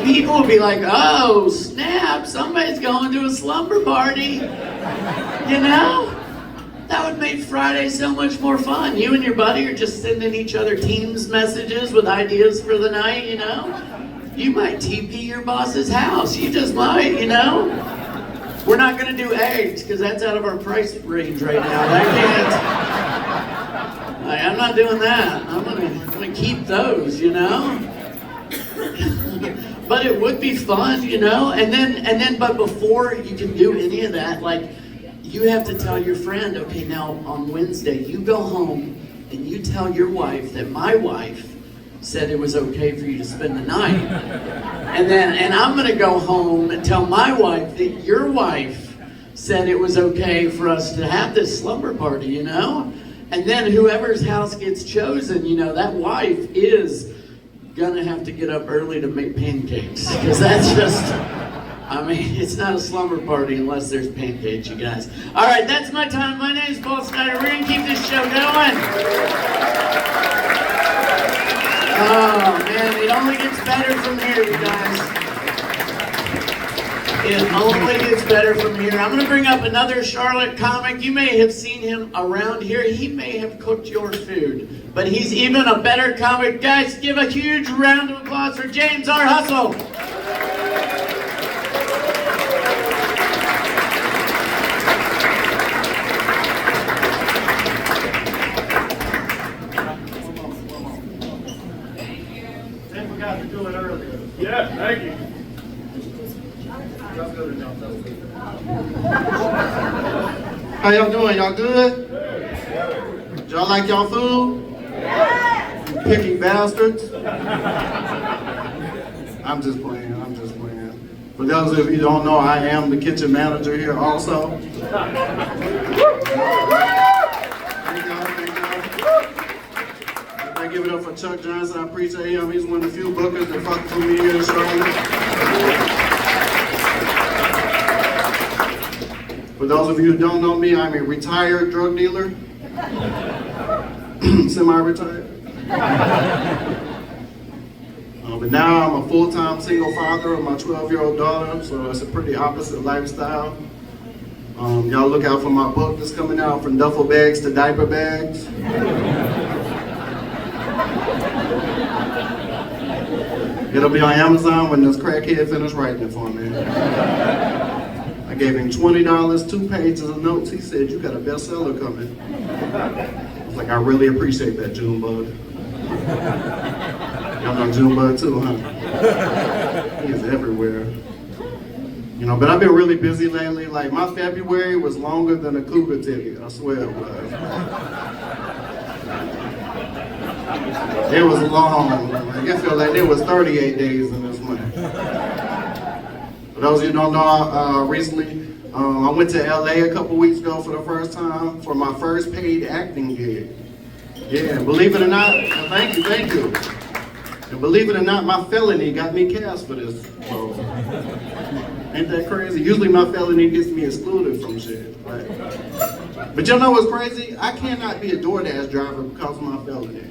people would be like, oh, snap, somebody's going to a slumber party. You know? That would make Friday so much more fun. You and your buddy are just sending each other Teams messages with ideas for the night, you know? You might TP your boss's house. You just might, you know? We're not gonna do eggs, because that's out of our price range right now. I can't. I'm not doing that. I'm gonna keep those, you know? But it would be fun, you know? And then, but before you can do any of that, like, you have to tell your friend, okay, now on Wednesday, you go home and you tell your wife that my wife said it was okay for you to spend the night. And I'm gonna go home and tell my wife that your wife said it was okay for us to have this slumber party, you know? And then whoever's house gets chosen, you know, that wife is gonna have to get up early to make pancakes. Because that's just, I mean, it's not a slumber party unless there's pancakes, you guys. All right, that's my time. My name is Paul Snyder. We're gonna keep this show going. Oh man, it only gets better from here, you guys. It only gets better from here. I'm gonna bring up another Charlotte comic. You may have seen him around here. He may have cooked your food, but he's even a better comic. Guys, give a huge round of applause for James R. Hustle. To do it earlier. Yeah, thank you. How y'all doing? Y'all good? Y'all like y'all food? You picky bastards. I'm just playing. For those of you who don't know, I am the kitchen manager here also. I give it up for Chuck Johnson. I appreciate him. He's one of the few bookers that fucks with me here in Charlotte. For those of you who don't know me, I'm a retired drug dealer. Semi-retired. But now I'm a full-time single father of my 12-year-old daughter, so it's a pretty opposite lifestyle. Y'all look out for my book that's coming out, From Duffel Bags to Diaper Bags. It'll be on Amazon when this crackhead finished writing it for me. I gave him $20, 2 pages of notes. He said, you got a bestseller coming. I was like, I really appreciate that, Junebug. Y'all know Junebug too, huh? He is everywhere. You know, but I've been really busy lately. Like, my February was longer than a cougar titty. I swear it was. It was long. Like, I feel like there was 38 days in this month. For those of you who don't know, recently I went to LA a couple weeks ago for the first time for my first paid acting gig. Yeah, believe it or not, thank you. And believe it or not, my felony got me cast for this role. Ain't that crazy? Usually my felony gets me excluded from shit. Right? But you know what's crazy? I cannot be a DoorDash driver because of my felony.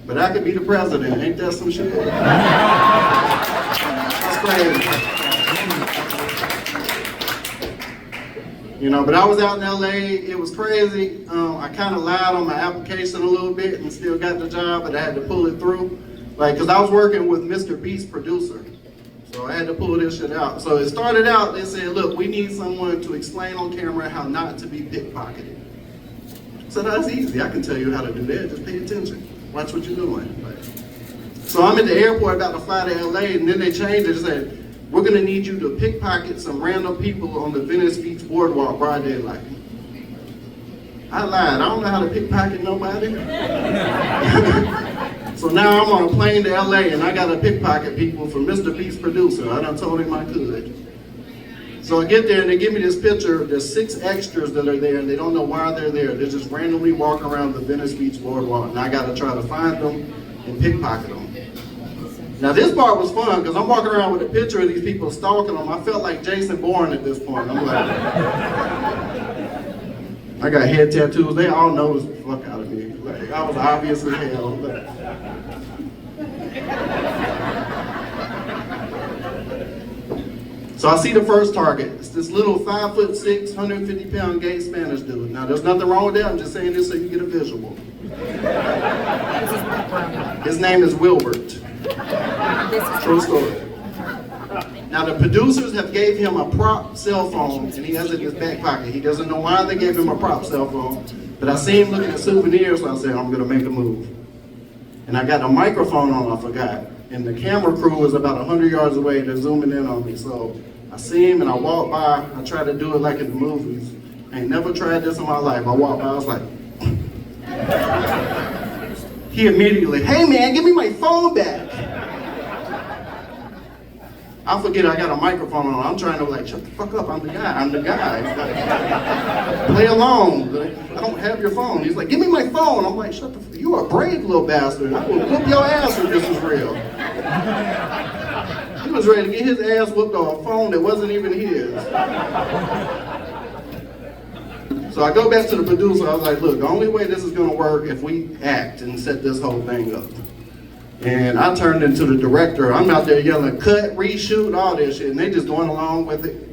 But I could be the president. Ain't that some shit? That's crazy. You know, but I was out in LA. It was crazy. I kind of lied on my application a little bit and still got the job, but I had to pull it through. Like, because I was working with Mr. Beast producer. So I had to pull this shit out. So it started out, they said, look, we need someone to explain on camera how not to be pickpocketed. So that's easy. I can tell you how to do that. Just pay attention. Watch what you're doing. Right? So I'm at the airport about to fly to LA, and then they changed it and said, we're going to need you to pickpocket some random people on the Venice Beach boardwalk broad daylight. I lied. I don't know how to pickpocket nobody. So now I'm on a plane to LA and I gotta pickpocket people from Mr. Beast producer. I done told him I could. So I get there and they give me this picture. There's 6 extras that are there and they don't know why they're there. They're just randomly walking around the Venice Beach boardwalk and I gotta try to find them and pickpocket them. Now this part was fun because I'm walking around with a picture of these people stalking them. I felt like Jason Bourne at this point. I'm like, I got head tattoos. They all noticed the fuck out of me. Like, I was obvious as hell. So I see the first target. It's this little 5'6", 150-pound gay Spanish dude. Now, there's nothing wrong with that. I'm just saying this so you get a visual. His name is Wilbert. True story. Now, the producers have gave him a prop cell phone, and he has it in his back pocket. He doesn't know why they gave him a prop cell phone, but I see him looking at souvenirs, so I said, I'm going to make a move. And I got a microphone on, I forgot. And the camera crew was about 100 yards away. They're zooming in on me. So I see him and I walk by. I try to do it like in the movies. I ain't never tried this in my life. I walked by, I was like, he immediately, hey man, give me my phone back. I forget I got a microphone on. I'm trying to like, shut the fuck up, I'm the guy. Like, play along. I don't have your phone. He's like, give me my phone. I'm like, shut the fuck, you are a brave little bastard. I will whoop your ass if this was real. He was ready to get his ass whooped on a phone that wasn't even his. So I go back to the producer, I was like, look, the only way this is gonna work if we act and set this whole thing up. And I turned into the director. I'm out there yelling, cut, reshoot, all this shit, and they just going along with it.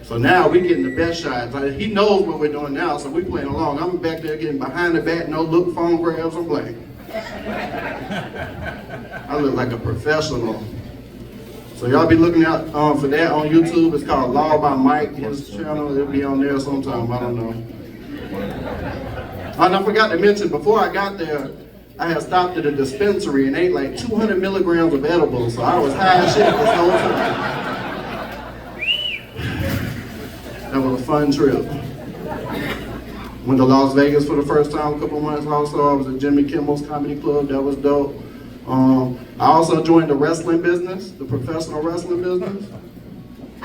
So now we getting the best shots. Like, he knows what we're doing now, so we playing along. I'm back there getting behind the back, no look, phone grabs, I'm like. I look like a professional. So y'all be looking out for that on YouTube. It's called Law by Mike, his channel. It'll be on there sometime, I don't know. And I forgot to mention, before I got there, I had stopped at a dispensary and ate like 200 milligrams of edibles, so I was high as shit this whole time. That was a fun trip. Went to Las Vegas for the first time a couple months also. I was at Jimmy Kimmel's Comedy Club, that was dope. I also joined the wrestling business, the professional wrestling business.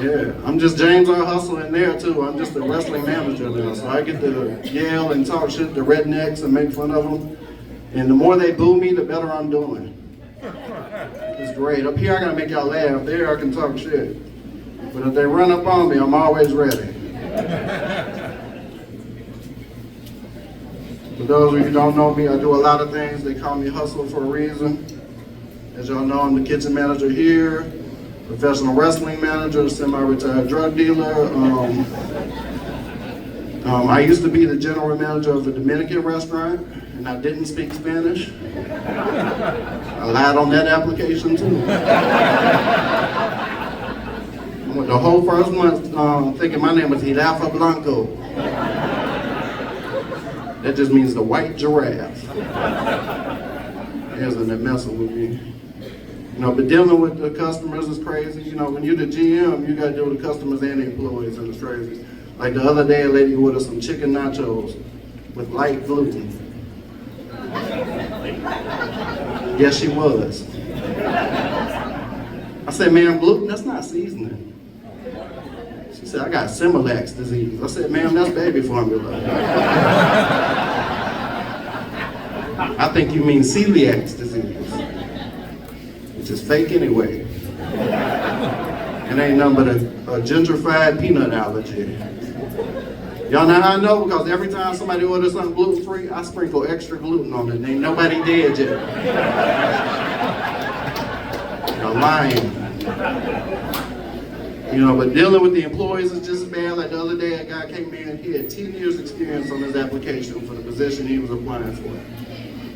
Yeah, I'm just James R. Hustle in there too. I'm just the wrestling manager now, so I get to yell and talk shit to rednecks and make fun of them. And the more they boo me, the better I'm doing. It's great. Up here, I gotta make y'all laugh. There, I can talk shit. But if they run up on me, I'm always ready. For those of you who don't know me, I do a lot of things. They call me Hustle for a reason. As y'all know, I'm the kitchen manager here, professional wrestling manager, semi-retired drug dealer. I used to be the general manager of a Dominican restaurant, and I didn't speak Spanish. I lied on that application too. I went the whole first month thinking my name was Jirafa Blanco. That just means the white giraffe. Isn't that messing with me? You know, but dealing with the customers is crazy. You know, when you're the GM, you gotta deal with the customers and the employees, and it's crazy. Like the other day, a lady ordered some chicken nachos with light gluten. Yes, she was. I said, ma'am, gluten, that's not seasoning. She said, I got Similac disease. I said, ma'am, that's baby formula. I think you mean celiac disease, which is fake anyway. It ain't nothing but a gentrified peanut allergy. Y'all know how I know? Because every time somebody orders something gluten-free, I sprinkle extra gluten on it. Ain't nobody dead yet. You're lying. You know, but dealing with the employees is just as bad. Like the other day, a guy came in, he had 10 years experience on his application for the position he was applying for.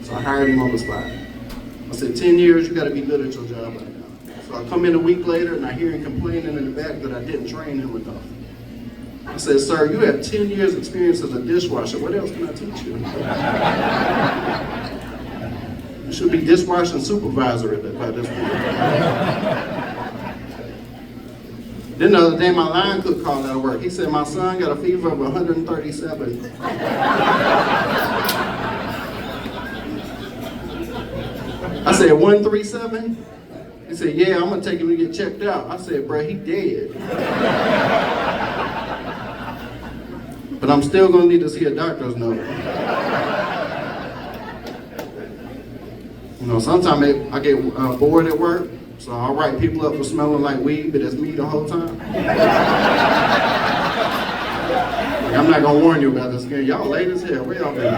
So I hired him on the spot. I said, 10 years, you gotta be good at your job right now. So I come in a week later and I hear him complaining in the back that I didn't train him enough. I said, sir, you have 10 years experience as a dishwasher. What else can I teach you? You should be dishwashing supervisor by this point. Then the other day, my line cook called out of work. He said, my son got a fever of 137. I said, 137? He said, yeah, I'm gonna take him to get checked out. I said, bruh, he dead. But I'm still gonna need to see a doctor's note. You know, sometimes I get bored at work, so I'll write people up for smelling like weed, but it's me the whole time. Like, I'm not gonna warn you about this again. Y'all late as hell, where y'all been?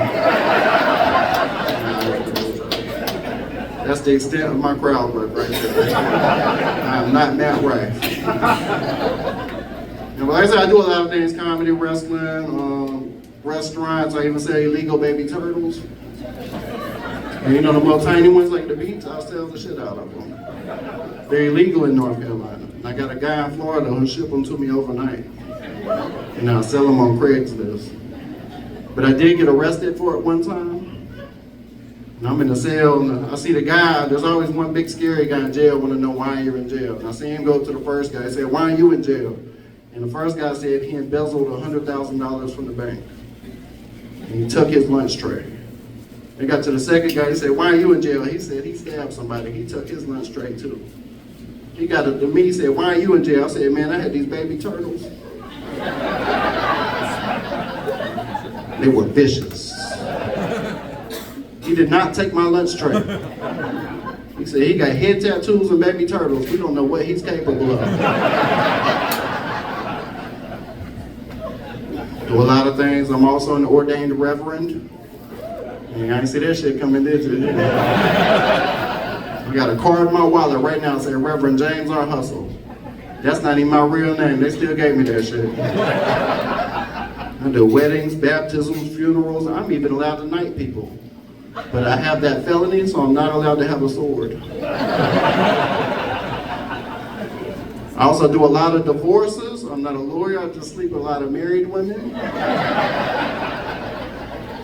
That's the extent of my crowd work right there. I'm not Matt Rife. And like I said, I do a lot of things: comedy, wrestling, restaurants. I even sell illegal baby turtles. And you know the little tiny ones like the beach, I'll sell the shit out of them. They're illegal in North Carolina. And I got a guy in Florida who'll ship them to me overnight. And I'll sell them on Craigslist. But I did get arrested for it one time. And I'm in the cell, and I see the guy. There's always one big scary guy in jail want to know why you're in jail. And I see him go to the first guy. He said, "Why are you in jail?" And the first guy said he embezzled $100,000 from the bank. And he took his lunch tray. They got to the second guy. He said, "Why are you in jail?" He said he stabbed somebody. He took his lunch tray too. He got to me. He said, "Why are you in jail?" I said, "Man, I had these baby turtles. They were vicious." He did not take my lunch tray. He said he got head tattoos and baby turtles. We don't know what he's capable of. Do a lot of things. I'm also an ordained reverend. And I ain't see that shit coming, did you? I got a card in my wallet right now saying Reverend James R. Hustle. That's not even my real name. They still gave me that shit. I do weddings, baptisms, funerals. I'm even allowed to knight people. But I have that felony, so I'm not allowed to have a sword. I also do a lot of divorces. I'm not a lawyer. I just sleep with a lot of married women.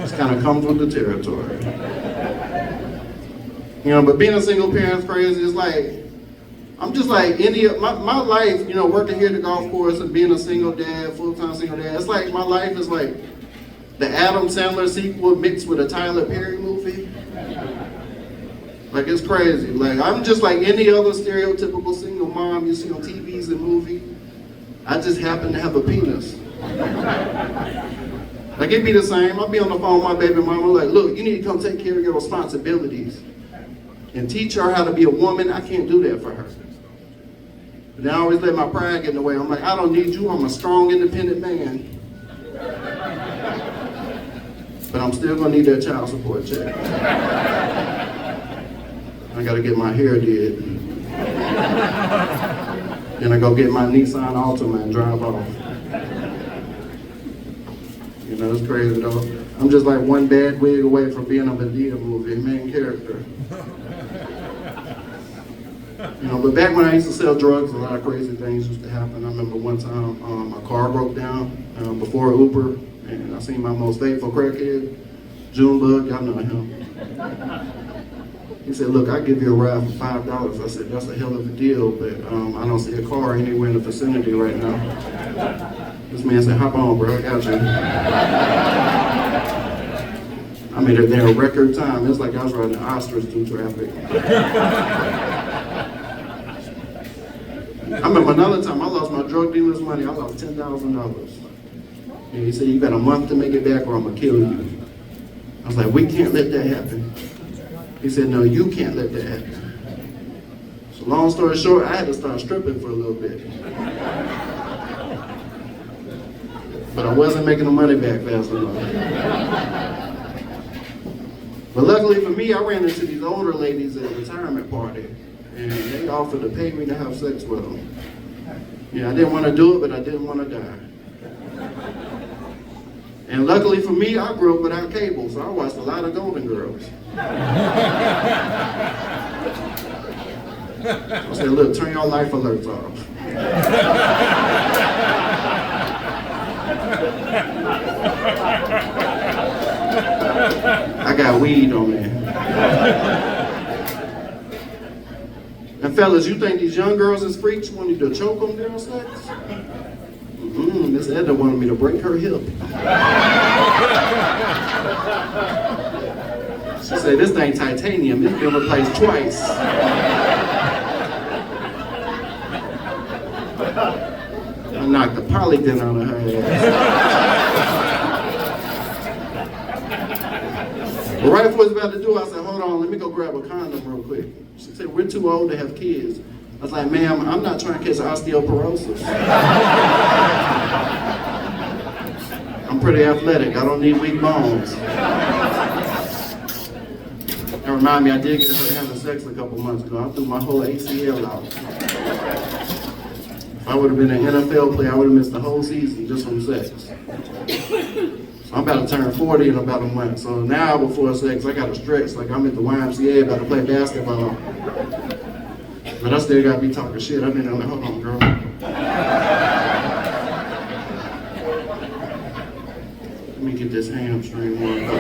Just kind of comes with the territory. You know, but being a single parent is crazy. It's like, I'm just like my life, you know, working here at the golf course and being a single dad, full-time single dad, it's like my life is like the Adam Sandler sequel mixed with a Tyler Perry movie. Like, it's crazy. Like, I'm just like any other stereotypical single mom you see on TVs and movies. I just happen to have a penis. Like, it'd be the same. I'll be on the phone with my baby mama, like, "Look, you need to come take care of your responsibilities and teach her how to be a woman." I can't do that for her. But then I always let my pride get in the way. I'm like, "I don't need you. I'm a strong, independent man. But I'm still gonna need that child support check. I gotta get my hair did. Then I go get my Nissan Altima and drive off." You know, it's crazy though. I'm just like one bad wig away from being a Medea movie, main character. You know, but back when I used to sell drugs, a lot of crazy things used to happen. I remember one time my car broke down before Uber, and I seen my most faithful crackhead, Junebug, y'all know him. He said, "Look, I'll give you a ride for $5. I said, "That's a hell of a deal, but I don't see a car anywhere in the vicinity right now." This man said, "Hop on, bro, I got you." I made it there in record time. It's like I was riding an ostrich through traffic. I remember another time I lost my drug dealer's money. I lost $10,000. And he said, "You got a month to make it back or I'm gonna kill you." I was like, "We can't let that happen." He said, "No, you can't let that happen." So long story short, I had to start stripping for a little bit. But I wasn't making the money back fast enough. But luckily for me, I ran into these older ladies at a retirement party, and they offered to pay me to have sex with them. Yeah, I didn't want to do it, but I didn't want to die. And luckily for me, I grew up without cable, so I watched a lot of Golden Girls. I said, "Look, turn your life alerts off." I got weed on me. And fellas, you think these young girls is freaks want you to choke them during sex? Miss Edna wanted me to break her hip. She said, "This thing titanium, it's been replaced twice." I knocked the polygon out of her ass. But right before I was about to do it, I said, "Hold on, let me go grab a condom real quick." She said, "We're too old to have kids." I was like, "Ma'am, I'm not trying to catch osteoporosis. I'm pretty athletic. I don't need weak bones." There were remind me, I did get hurt having sex a couple months ago. I threw my whole ACL out. If I would have been an NFL player, I would have missed the whole season just from sex. So I'm about to turn 40 in about a month. So now before sex, I got to stretch like I'm at the YMCA about to play basketball. But I still got to be talking shit. I've been there like, hold on, girl. Let me get this hamstring warmed up.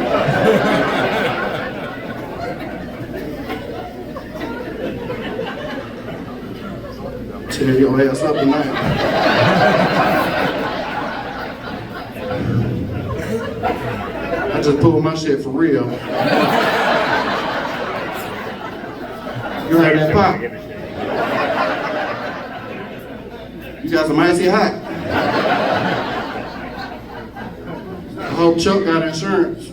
Tear your ass up tonight. I just pulled my shit for real. You heard that pop? You got some icy hot. I hope Chuck got insurance.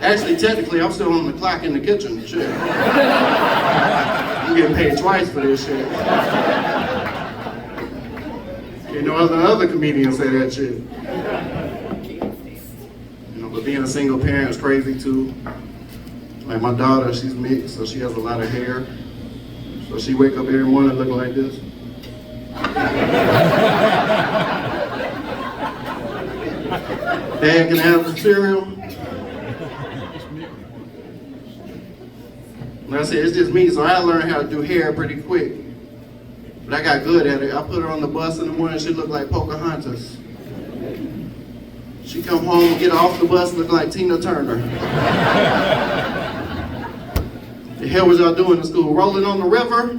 Actually, technically, I'm still on the clock in the kitchen. Shit. I'm getting paid twice for this shit. You know, other comedians say that shit. You know, but being a single parent is crazy too. Like my daughter, she's mixed, so she has a lot of hair. So she wake up every morning looking like this. Dad, can I have some cereal? Like I said, it's just me, so I learned how to do hair pretty quick. But I got good at it. I put her on the bus in the morning, she looked like Pocahontas. She come home, get off the bus, look like Tina Turner. The hell was y'all doing in school? Rolling on the river?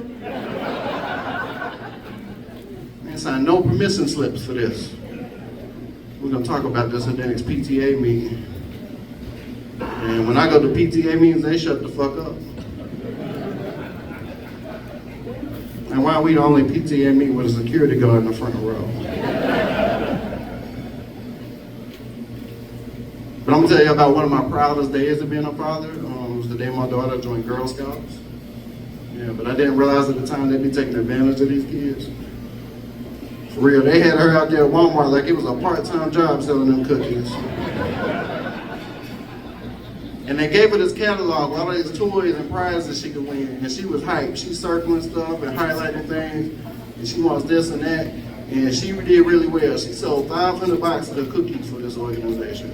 Man, signed no permission slips for this. We're gonna talk about this at the next PTA meeting. And when I go to PTA meetings, they shut the fuck up. And why are we the only PTA meeting with a security guard in the front row? But I'm gonna tell you about one of my proudest days of being a father. It was the day my daughter joined Girl Scouts. Yeah, but I didn't realize at the time they'd be taking advantage of these kids. For real, they had her out there at Walmart like it was a part-time job selling them cookies. And they gave her this catalog, all of these toys and prizes she could win. And she was hyped. She's circling stuff and highlighting things. And she wants this and that. And she did really well. She sold 500 boxes of cookies for this organization.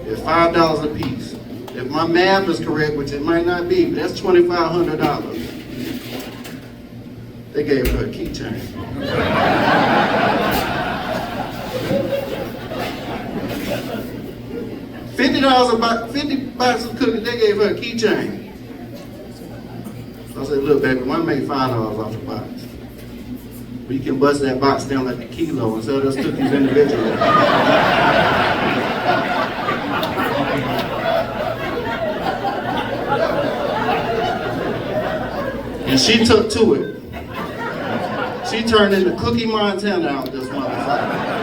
At $5 a piece. If my math is correct, which it might not be, but that's $2,500. They gave her a keychain. $50 boxes of cookies, they gave her a keychain. So I said, look, baby, one make $5 off the box. We can bust that box down like a kilo and sell those cookies individually. And she took to it. She turned into Cookie Montana out this motherfucker.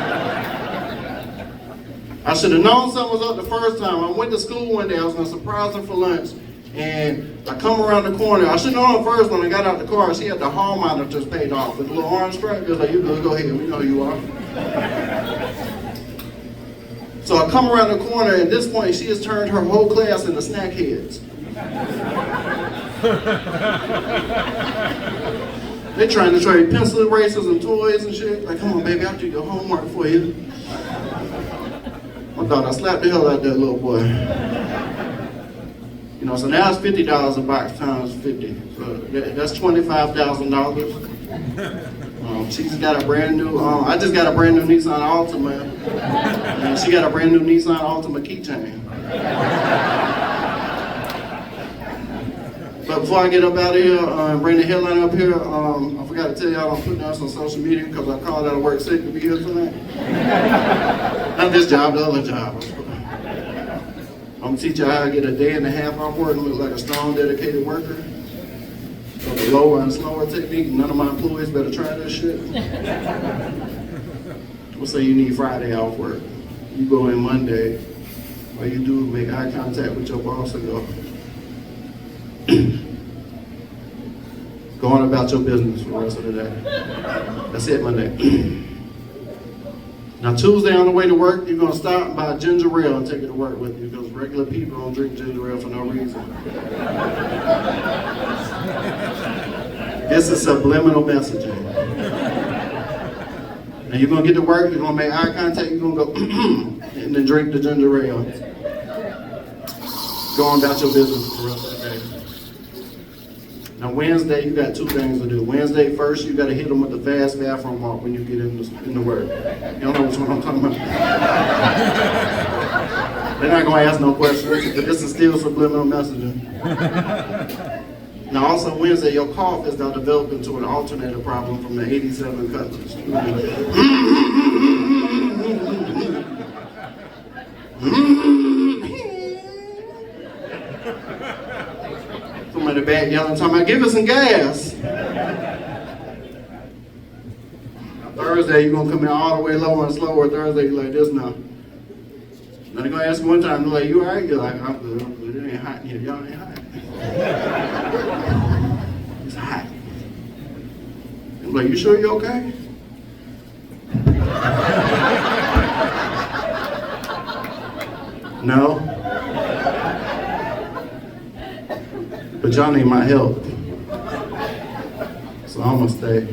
I should have known something was up the first time. I went to school one day, I was gonna surprise her for lunch, and I come around the corner. I should have known first when I got out the car, she had the hall monitors paid off with a little orange stripe. It was like, you good, go ahead, we know who you are. So I come around the corner, and at this point, she has turned her whole class into snack heads. They're trying to trade pencil erasers and toys and shit. Like, come on, baby, I'll do your homework for you. I thought I slapped the hell out of that little boy. You know, so now it's $50 a box times 50. So that's $25,000. She's got a brand new, I just got a brand new Nissan Altima. And she got a brand new Nissan Altima keychain. But before I get up out of here and bring the headline up here, I forgot to tell y'all I'm putting this on social media because I called out of work sick to be here tonight. Not this job, the other job. I'm gonna teach you how to get a day and a half off work and look like a strong, dedicated worker. So the lower and slower technique, none of my employees better try this shit. We'll say you need Friday off work. You go in Monday, all you do is make eye contact with your boss and go, go on about your business for the rest of the day. That's it, Monday. Now Tuesday on the way to work, you're gonna stop and buy ginger ale and take it to work with you because regular people don't drink ginger ale for no reason. This is subliminal messaging. And you're gonna get to work, you're gonna make eye contact, you're gonna go and then drink the ginger ale. Go on about your business for the rest of the day. Now Wednesday, you got two things to do. Wednesday, first, you gotta hit them with the fast bathroom walk when you get into work. Y'all know which one I'm talking about? They're not gonna ask no questions, but this is still subliminal messaging. Now also Wednesday, your cough is now developed into an alternator problem from the 87 Cutlass. Somebody in the back yelling, talking about, give us some gas. Thursday, you're gonna come in all the way lower and slower. Thursday, you're like this now. Then they're gonna ask you one time, they're like, you all right? You're like, I'm good. It ain't hot in here. Y'all ain't hot. It's hot. I'm like, you sure you're okay? No? But y'all need my help. So I'm gonna stay.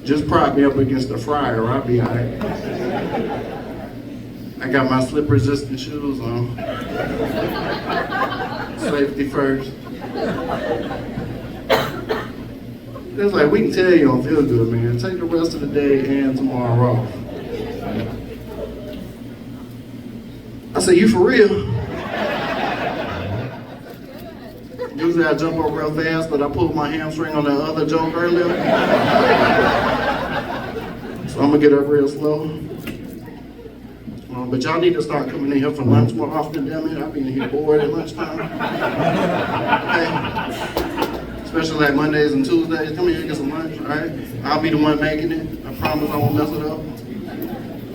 Just prop me up against the fryer, I'll be all right. I got my slip resistant shoes on. Safety first. It's like, we can tell you don't feel good, man. Take the rest of the day and tomorrow off. I said, you for real? Usually I jump up real fast, but I pulled my hamstring on that other joke earlier. So I'm gonna get up real slow. But y'all need to start coming in here for lunch more often, damn it. I'll be in here bored at lunchtime. Okay. Especially like Mondays and Tuesdays. Come here and get some lunch, all right? I'll be the one making it. I promise I won't mess it up.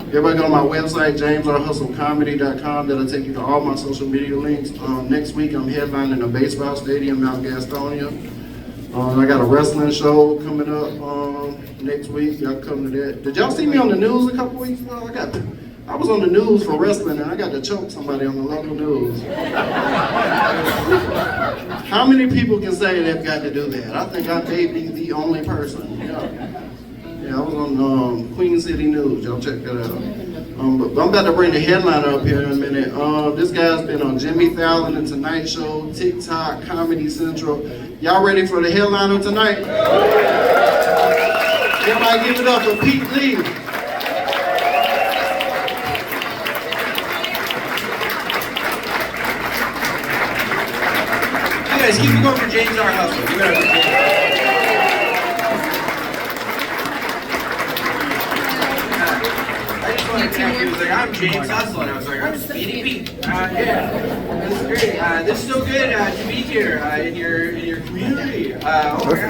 Everybody go to my website, jamesrhustlecomedy.com. That'll take you to all my social media links. Next week, I'm headlining a baseball stadium out in Gastonia. I got a wrestling show coming up next week. Y'all come to that. Did y'all see me on the news a couple weeks ago? I was on the news for wrestling and I got to choke somebody on the local news. How many people can say they've got to do that? I think I may be the only person. Yeah, I was on Queen City News. Y'all check that out. But I'm about to bring the headliner up here in a minute. This guy's been on Jimmy Fallon and Tonight Show, TikTok, Comedy Central. Y'all ready for the headliner tonight? Everybody give it up for Pete Lee. You guys keep it going for James R. Hustler. Give it up for James. He was like, I'm James Hustler. And I was like, I'm Speedy Pete. Yeah, this is great. This is so good to be here in your community. Oh my God,